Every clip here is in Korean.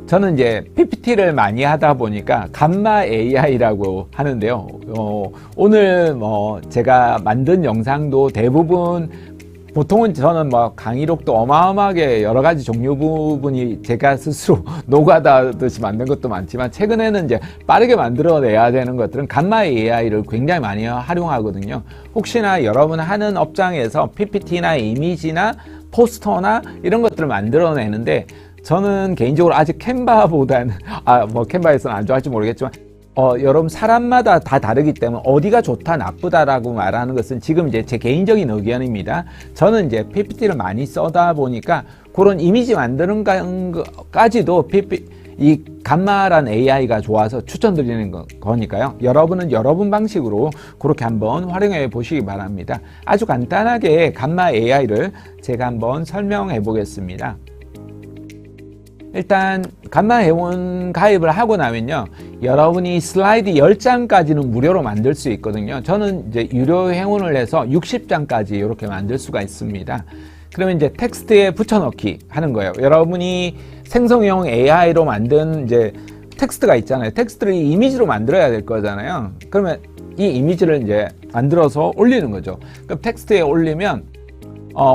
저는 이제 PPT를 많이 하다 보니까 감마 AI라고 하는데요. 오늘 제가 만든 영상도 대부분 보통은 저는 강의록도 어마어마하게 여러 가지 종류 부분이 제가 스스로 노가다듯이 만든 것도 많지만 최근에는 이제 빠르게 만들어내야 되는 것들은 감마 AI를 굉장히 많이 활용하거든요. 혹시나 여러분 하는 업장에서 PPT나 이미지나 포스터나 이런 것들을 만들어내는데 저는 개인적으로 아직 캔바보다는 캔바에서는 안 좋아할지 모르겠지만 여러분 사람마다 다 다르기 때문에 어디가 좋다 나쁘다라고 말하는 것은 지금 이제 제 개인적인 의견입니다. 저는 이제 PPT를 많이 써다 보니까 그런 이미지 만드는 까지도 이 감마란 AI가 좋아서 추천드리는 거니까요. 여러분은 여러분 방식으로 그렇게 한번 활용해 보시기 바랍니다. 아주 간단하게 감마 AI를 제가 한번 설명해 보겠습니다. 일단 감마 회원 가입을 하고 나면요, 여러분이 슬라이드 10장까지는 무료로 만들 수 있거든요. 저는 이제 유료 회원을 해서 60장까지 이렇게 만들 수가 있습니다. 그러면 이제 텍스트에 붙여넣기 하는 거예요. 여러분이 생성형 AI로 만든 이제 텍스트가 있잖아요. 텍스트를 이미지로 만들어야 될 거잖아요. 그러면 이 이미지를 이제 만들어서 올리는 거죠. 그럼 텍스트에 올리면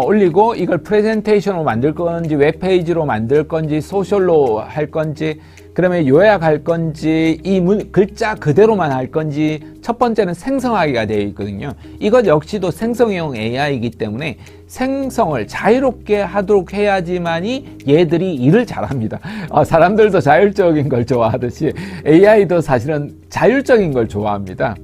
올리고 이걸 프레젠테이션으로 만들 건지 웹페이지로 만들 건지 소셜로 할 건지 그러면 요약할 건지 이 글자 그대로만 할 건지 첫 번째는 생성하기가 되어 있거든요. 이것 역시도 생성형 AI이기 때문에 생성을 자유롭게 하도록 해야지만이 얘들이 일을 잘합니다. 사람들도 자율적인 걸 좋아하듯이 AI도 사실은 자율적인 걸 좋아합니다.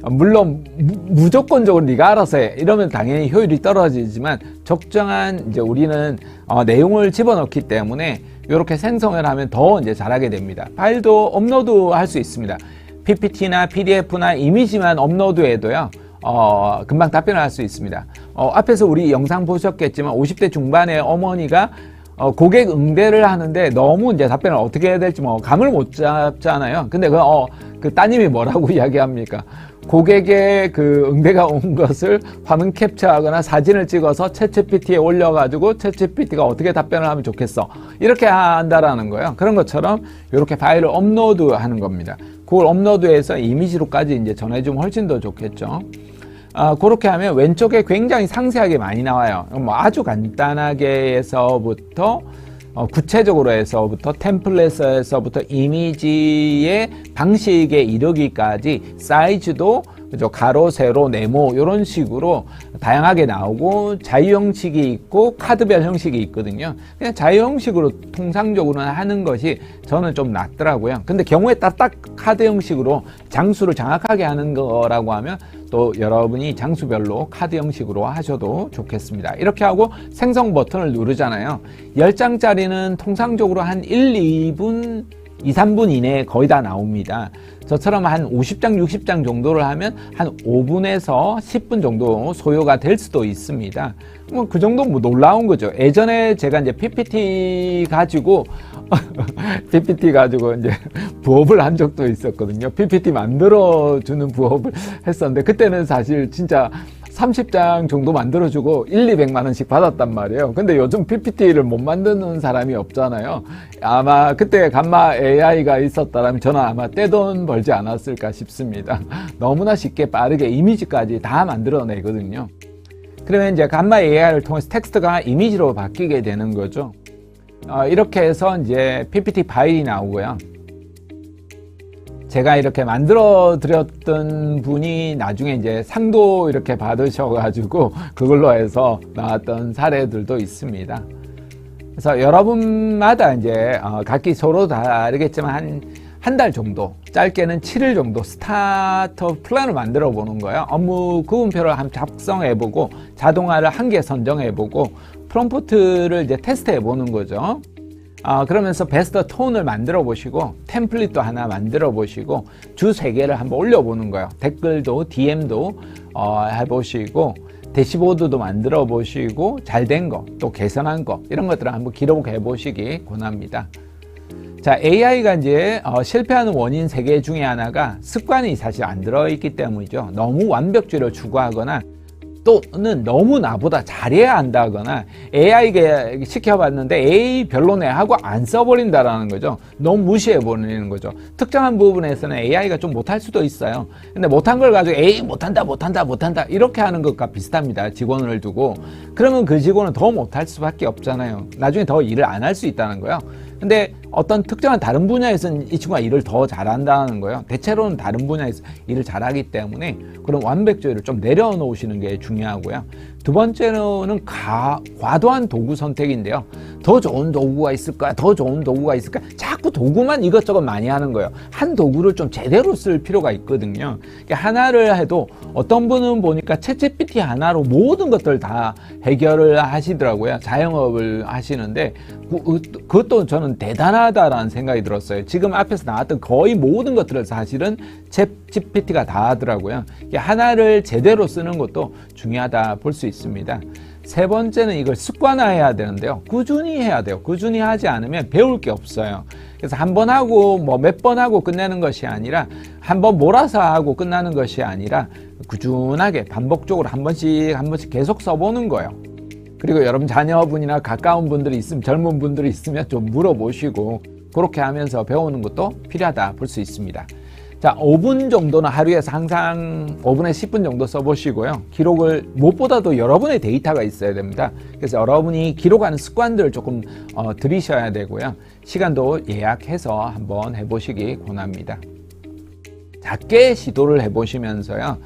물론 무조건적으로 네가 알아서 해 이러면 당연히 효율이 떨어지지만 적정한 이제 우리는 내용을 집어넣기 때문에 이렇게 생성을 하면 더 이제 잘하게 됩니다. 파일도 업로드 할 수 있습니다. PPT나 PDF나 이미지만 업로드해도요 금방 답변을 할 수 있습니다. 앞에서 우리 영상 보셨겠지만 50대 중반의 어머니가 고객 응대를 하는데 너무 이제 답변을 어떻게 해야 될지 감을 못 잡잖아요. 근데 그 따님이 뭐라고 이야기합니까? 고객의 그 응대가 온 것을 화면 캡처하거나 사진을 찍어서 챗GPT에 올려가지고 챗GPT가 어떻게 답변을 하면 좋겠어 이렇게 한다라는 거예요. 그런 것처럼 이렇게 파일을 업로드하는 겁니다. 그걸 업로드해서 이미지로까지 이제 전해주면 훨씬 더 좋겠죠. 그렇게 하면 왼쪽에 굉장히 상세하게 많이 나와요. 아주 간단하게 해서부터 구체적으로 해서부터 템플릿에서부터 이미지의 방식에 이르기까지 사이즈도 가로, 세로, 네모 이런 식으로 다양하게 나오고 자유 형식이 있고 카드별 형식이 있거든요. 그냥 자유 형식으로 통상적으로는 하는 것이 저는 좀 낫더라고요. 근데 경우에 따라 딱 카드 형식으로 장수를 정확하게 하는 거라고 하면 또 여러분이 장수별로 카드 형식으로 하셔도 좋겠습니다. 이렇게 하고 생성 버튼을 누르잖아요. 10장짜리는 통상적으로 한 1, 2분 2, 3분 이내에 거의 다 나옵니다. 저처럼 한 50장, 60장 정도를 하면 한 5분에서 10분 정도 소요가 될 수도 있습니다. 그 정도 놀라운 거죠. 예전에 제가 이제 PPT 가지고 이제 부업을 한 적도 있었거든요. PPT 만들어주는 부업을 했었는데 그때는 사실 진짜 30장 정도 만들어주고 200만 원씩 받았단 말이에요. 근데 요즘 PPT를 못 만드는 사람이 없잖아요. 아마 그때 감마 AI가 있었다면 저는 아마 떼돈 벌지 않았을까 싶습니다. 너무나 쉽게 빠르게 이미지까지 다 만들어내거든요. 그러면 이제 감마 AI를 통해서 텍스트가 이미지로 바뀌게 되는 거죠. 이렇게 해서 이제 PPT 파일이 나오고요. 제가 이렇게 만들어 드렸던 분이 나중에 이제 상도 이렇게 받으셔가지고 그걸로 해서 나왔던 사례들도 있습니다. 그래서 여러분마다 이제 각기 서로 다르겠지만 한 달 정도, 짧게는 7일 정도 스타터 플랜을 만들어 보는 거예요. 업무 구분표를 한번 작성해 보고 자동화를 한 개 선정해 보고 프롬프트를 이제 테스트해 보는 거죠. 그러면서 베스트 톤을 만들어 보시고 템플릿도 하나 만들어 보시고 주 3개를 한번 올려 보는 거예요. 댓글도 DM도 해보시고 대시보드도 만들어 보시고 잘된 거 또 개선한 거 이런 것들을 한번 기록해 보시기 권합니다. 자, AI가 이제 실패하는 원인 3개 중에 하나가 습관이 사실 안 들어있기 때문이죠. 너무 완벽주의를 추구하거나 또는 너무 나보다 잘해야 한다거나 AI에게 시켜봤는데 A 별로네 하고 안 써버린다라는 거죠. 너무 무시해버리는 거죠. 특정한 부분에서는 AI가 좀 못할 수도 있어요. 근데 못한 걸 가지고 A 못한다 이렇게 하는 것과 비슷합니다. 직원을 두고. 그러면 그 직원은 더 못할 수밖에 없잖아요. 나중에 더 일을 안 할 수 있다는 거예요. 근데 어떤 특정한 다른 분야에서는 이 친구가 일을 더 잘한다는 거예요. 대체로는 다른 분야에서 일을 잘하기 때문에 그런 완벽주의를 좀 내려놓으시는 게 중요하고요. 두 번째는 과도한 도구 선택인데요. 더 좋은 도구가 있을까? 자꾸 도구만 이것저것 많이 하는 거예요. 한 도구를 좀 제대로 쓸 필요가 있거든요. 하나를 해도 어떤 분은 보니까 챗GPT 하나로 모든 것들 다 해결을 하시더라고요. 자영업을 하시는데 그것도 저는 대단하다라는 생각이 들었어요. 지금 앞에서 나왔던 거의 모든 것들을 사실은 챗GPT가 다 하더라고요. 하나를 제대로 쓰는 것도 중요하다 볼 수 있습니다. 세 번째는 이걸 습관화해야 되는데요. 꾸준히 해야 돼요. 꾸준히 하지 않으면 배울 게 없어요. 그래서 한 번 하고 몇 번 하고 끝내는 것이 아니라 한 번 몰아서 하고 끝나는 것이 아니라 꾸준하게 반복적으로 한 번씩 계속 써보는 거예요. 그리고 여러분 자녀분이나 가까운 분들이 있으면, 젊은 분들이 있으면 좀 물어보시고 그렇게 하면서 배우는 것도 필요하다 볼 수 있습니다. 자, 5분 정도는 하루에서 항상 5분에서 10분 정도 써보시고요. 기록을 무엇보다도 여러분의 데이터가 있어야 됩니다. 그래서 여러분이 기록하는 습관들을 조금 들이셔야 되고요. 시간도 예약해서 한번 해보시기 권합니다. 작게 시도를 해보시면서요.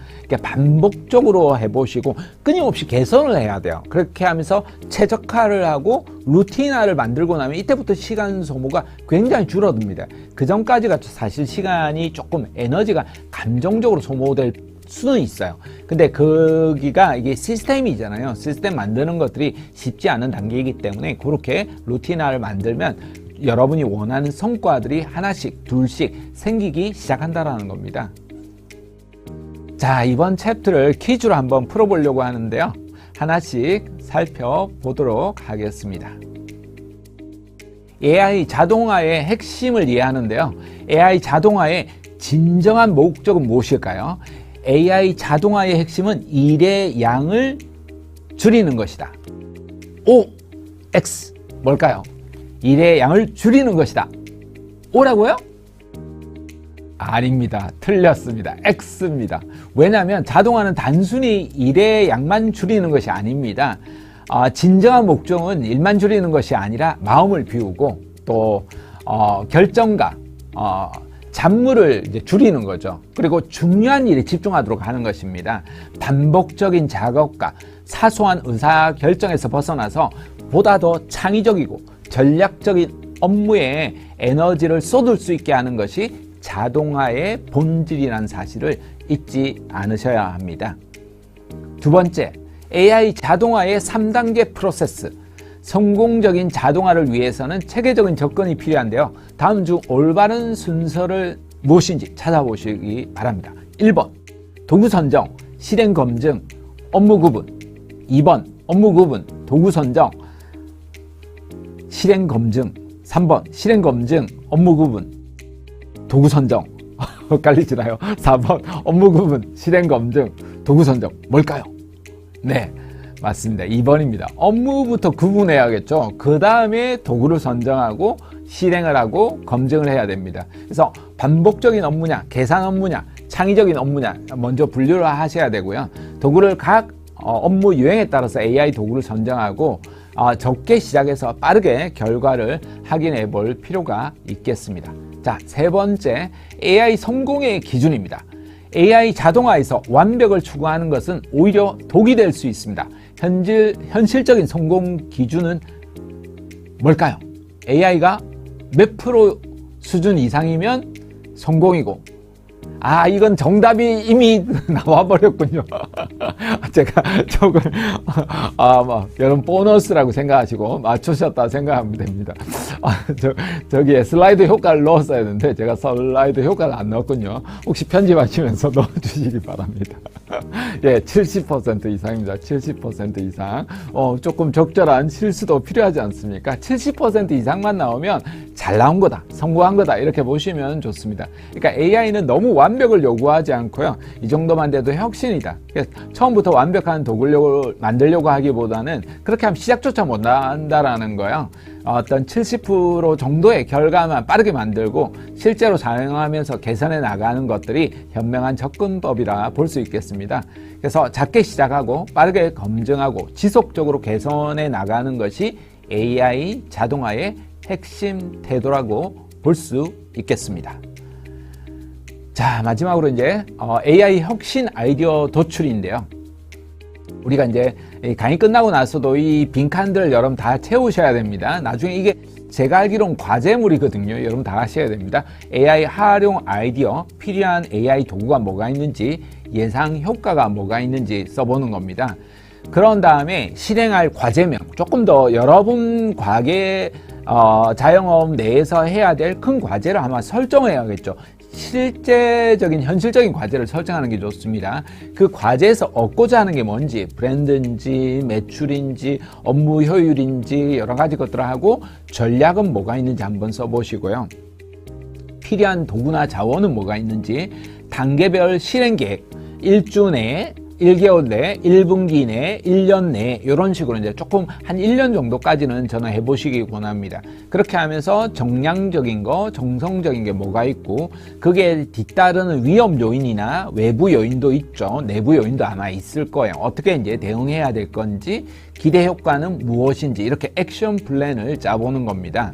반복적으로 해보시고 끊임없이 개선을 해야 돼요. 그렇게 하면서 최적화를 하고 루틴화를 만들고 나면 이때부터 시간 소모가 굉장히 줄어듭니다. 그 전까지가 사실 시간이 조금 에너지가 감정적으로 소모될 수는 있어요. 근데 거기가 이게 시스템이잖아요. 시스템 만드는 것들이 쉽지 않은 단계이기 때문에 그렇게 루틴화를 만들면 여러분이 원하는 성과들이 하나씩 둘씩 생기기 시작한다라는 겁니다. 자, 이번 챕터를 퀴즈로 한번 풀어보려고 하는데요. 하나씩 살펴보도록 하겠습니다. AI 자동화의 핵심을 이해하는데요. AI 자동화의 진정한 목적은 무엇일까요? AI 자동화의 핵심은 일의 양을 줄이는 것이다. O, X, 뭘까요? 일의 양을 줄이는 것이다. O라고요? 아닙니다. 틀렸습니다. X입니다. 왜냐하면 자동화는 단순히 일의 양만 줄이는 것이 아닙니다. 진정한 목적은 일만 줄이는 것이 아니라 마음을 비우고 또 결정과 잡무를 이제 줄이는 거죠. 그리고 중요한 일에 집중하도록 하는 것입니다. 반복적인 작업과 사소한 의사결정에서 벗어나서 보다 더 창의적이고 전략적인 업무에 에너지를 쏟을 수 있게 하는 것이 자동화의 본질이라는 사실을 잊지 않으셔야 합니다. 두 번째, AI 자동화의 3단계 프로세스. 성공적인 자동화를 위해서는 체계적인 접근이 필요한데요. 다음 중 올바른 순서를 무엇인지 찾아보시기 바랍니다. 1번, 도구 선정, 실행 검증, 업무 구분. 2번, 업무 구분, 도구 선정, 실행 검증. 3번, 실행 검증, 업무 구분, 도구 선정. 헷갈리시나요? 4번, 업무 구분, 실행 검증, 도구 선정. 뭘까요? 네, 맞습니다. 2번입니다. 업무부터 구분해야겠죠. 그 다음에 도구를 선정하고 실행을 하고 검증을 해야 됩니다. 그래서 반복적인 업무냐, 계산 업무냐, 창의적인 업무냐 먼저 분류를 하셔야 되고요. 도구를 각 업무 유형에 따라서 AI 도구를 선정하고 적게 시작해서 빠르게 결과를 확인해 볼 필요가 있겠습니다. 자, 세 번째, AI 성공의 기준입니다. AI 자동화에서 완벽을 추구하는 것은 오히려 독이 될 수 있습니다. 현실적인 성공 기준은 뭘까요? AI가 몇 프로 수준 이상이면 성공이고, 이건 정답이 이미 나와버렸군요. 제가 저걸, 여러분 보너스라고 생각하시고 맞추셨다 생각하면 됩니다. 저기에 슬라이드 효과를 넣었어야 했는데 제가 슬라이드 효과를 안 넣었군요. 혹시 편집하시면서 넣어주시기 바랍니다. 예, 70% 이상입니다. 70% 이상. 조금 적절한 실수도 필요하지 않습니까? 70% 이상만 나오면 잘 나온 거다, 성공한 거다, 이렇게 보시면 좋습니다. 그러니까 AI는 너무 완벽을 요구하지 않고요. 이 정도만 돼도 혁신이다. 그래서 처음부터 완벽한 도구를 만들려고 하기보다는 그렇게 하면 시작조차 못 한다라는 거예요. 어떤 70% 정도의 결과만 빠르게 만들고 실제로 사용하면서 개선해 나가는 것들이 현명한 접근법이라 볼 수 있겠습니다. 그래서 작게 시작하고 빠르게 검증하고 지속적으로 개선해 나가는 것이 AI 자동화의 핵심 태도라고 볼 수 있겠습니다. 자, 마지막으로 이제 AI 혁신 아이디어 도출인데요. 우리가 이제 강의 끝나고 나서도 이 빈칸들 여러분 다 채우셔야 됩니다. 나중에 이게 제가 알기로는 과제물이거든요. 여러분 다 하셔야 됩니다. AI 활용 아이디어, 필요한 AI 도구가 뭐가 있는지, 예상 효과가 뭐가 있는지 써보는 겁니다. 그런 다음에 실행할 과제명, 조금 더 여러분 과계 자영업 내에서 해야 될 큰 과제를 아마 설정해야겠죠. 실제적인 현실적인 과제를 설정하는 게 좋습니다. 그 과제에서 얻고자 하는 게 뭔지, 브랜드인지 매출인지 업무 효율인지 여러 가지 것들을 하고 전략은 뭐가 있는지 한번 써보시고요. 필요한 도구나 자원은 뭐가 있는지, 단계별 실행 계획, 1주 내에 1개월 내, 1분기 내, 1년 내 이런 식으로 이제 조금 한 1년 정도까지는 저는 해보시기 권합니다. 그렇게 하면서 정량적인 거, 정성적인 게 뭐가 있고 그게 뒤따르는 위험 요인이나 외부 요인도 있죠. 내부 요인도 아마 있을 거예요. 어떻게 이제 대응해야 될 건지, 기대 효과는 무엇인지 이렇게 액션 플랜을 짜보는 겁니다.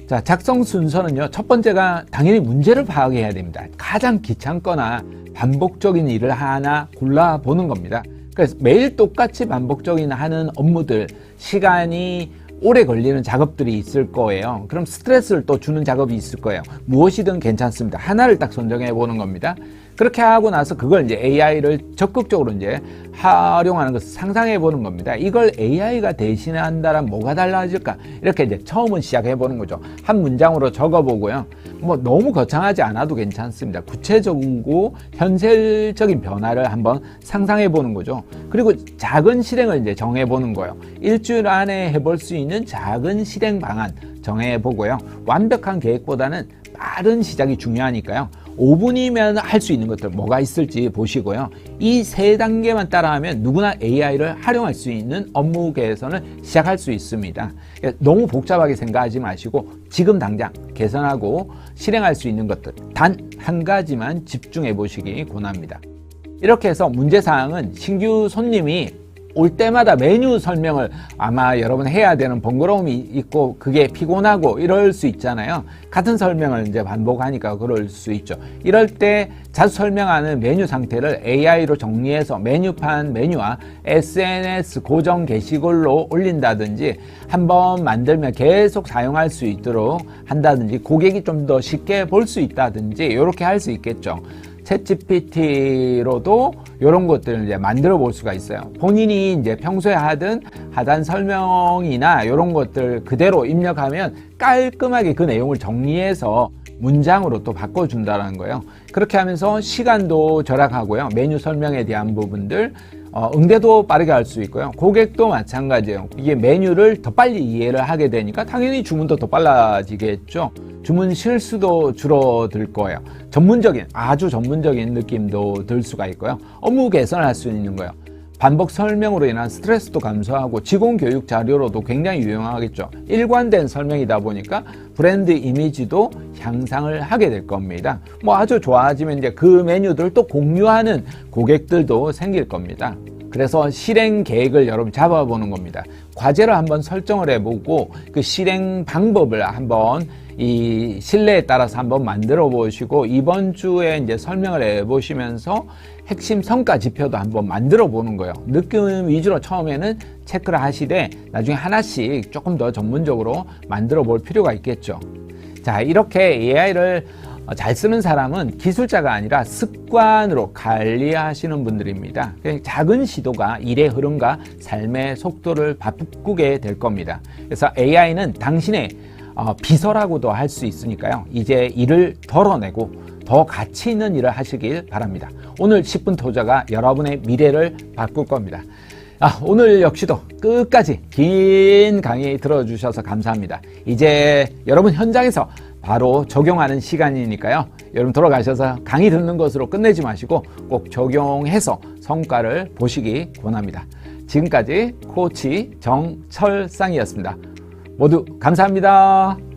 자, 작성 순서는요. 첫 번째가 당연히 문제를 파악해야 됩니다. 가장 귀찮거나 반복적인 일을 하나 골라보는 겁니다. 그래서 매일 똑같이 반복적인 하는 업무들, 시간이 오래 걸리는 작업들이 있을 거예요. 그럼 스트레스를 또 주는 작업이 있을 거예요. 무엇이든 괜찮습니다. 하나를 딱 선정해 보는 겁니다. 그렇게 하고 나서 그걸 이제 AI를 적극적으로 이제 활용하는 것을 상상해 보는 겁니다. 이걸 AI가 대신한다면 뭐가 달라질까? 이렇게 이제 처음은 시작해 보는 거죠. 한 문장으로 적어 보고요. 뭐 너무 거창하지 않아도 괜찮습니다. 구체적이고 현실적인 변화를 한번 상상해 보는 거죠. 그리고 작은 실행을 이제 정해 보는 거예요. 일주일 안에 해볼 수 있는 작은 실행 방안 정해 보고요. 완벽한 계획보다는 빠른 시작이 중요하니까요. 5분이면 할 수 있는 것들 뭐가 있을지 보시고요. 이 3단계만 따라하면 누구나 AI를 활용할 수 있는 업무 개선을 시작할 수 있습니다. 너무 복잡하게 생각하지 마시고 지금 당장 개선하고 실행할 수 있는 것들 단 한 가지만 집중해 보시기 권합니다. 이렇게 해서 문제사항은 신규 손님이 올 때마다 메뉴 설명을 아마 여러분 해야 되는 번거로움이 있고 그게 피곤하고 이럴 수 있잖아요. 같은 설명을 이제 반복하니까 그럴 수 있죠. 이럴 때 자주 설명하는 메뉴 상태를 AI로 정리해서 메뉴판 메뉴와 SNS 고정 게시글로 올린다든지 한번 만들면 계속 사용할 수 있도록 한다든지 고객이 좀 더 쉽게 볼 수 있다든지 이렇게 할 수 있겠죠. 챗GPT로도 이런 것들을 이제 만들어 볼 수가 있어요. 본인이 이제 평소에 하던 하단 설명이나 이런 것들 그대로 입력하면 깔끔하게 그 내용을 정리해서 문장으로 또 바꿔준다는 거예요. 그렇게 하면서 시간도 절약하고요. 메뉴 설명에 대한 부분들 응대도 빠르게 할 수 있고요. 고객도 마찬가지예요. 이게 메뉴를 더 빨리 이해를 하게 되니까 당연히 주문도 더 빨라지겠죠. 주문 실수도 줄어들 거예요. 아주 전문적인 느낌도 들 수가 있고요. 업무 개선을 할 수 있는 거예요. 반복 설명으로 인한 스트레스도 감소하고 직원 교육 자료로도 굉장히 유용하겠죠. 일관된 설명이다 보니까 브랜드 이미지도 향상을 하게 될 겁니다. 뭐 아주 좋아지면 이제 그 메뉴들 또 공유하는 고객들도 생길 겁니다. 그래서 실행 계획을 여러분 잡아보는 겁니다. 과제를 한번 설정을 해보고 그 실행 방법을 한번 이 신뢰에 따라서 한번 만들어 보시고 이번 주에 이제 설명을 해 보시면서 핵심 성과 지표도 한번 만들어 보는 거예요. 느낌 위주로 처음에는 체크를 하시되 나중에 하나씩 조금 더 전문적으로 만들어 볼 필요가 있겠죠. 자, 이렇게 AI를 잘 쓰는 사람은 기술자가 아니라 습관으로 관리하시는 분들입니다. 작은 시도가 일의 흐름과 삶의 속도를 바꾸게 될 겁니다. 그래서 AI는 당신의 비서라고도 할 수 있으니까요. 이제 일을 덜어내고 더 가치 있는 일을 하시길 바랍니다. 오늘 10분 투자가 여러분의 미래를 바꿀 겁니다. 오늘 역시도 끝까지 긴 강의 들어주셔서 감사합니다. 이제 여러분 현장에서 바로 적용하는 시간이니까요. 여러분 돌아가셔서 강의 듣는 것으로 끝내지 마시고 꼭 적용해서 성과를 보시기 권합니다. 지금까지 코치 정철상이었습니다. 모두 감사합니다.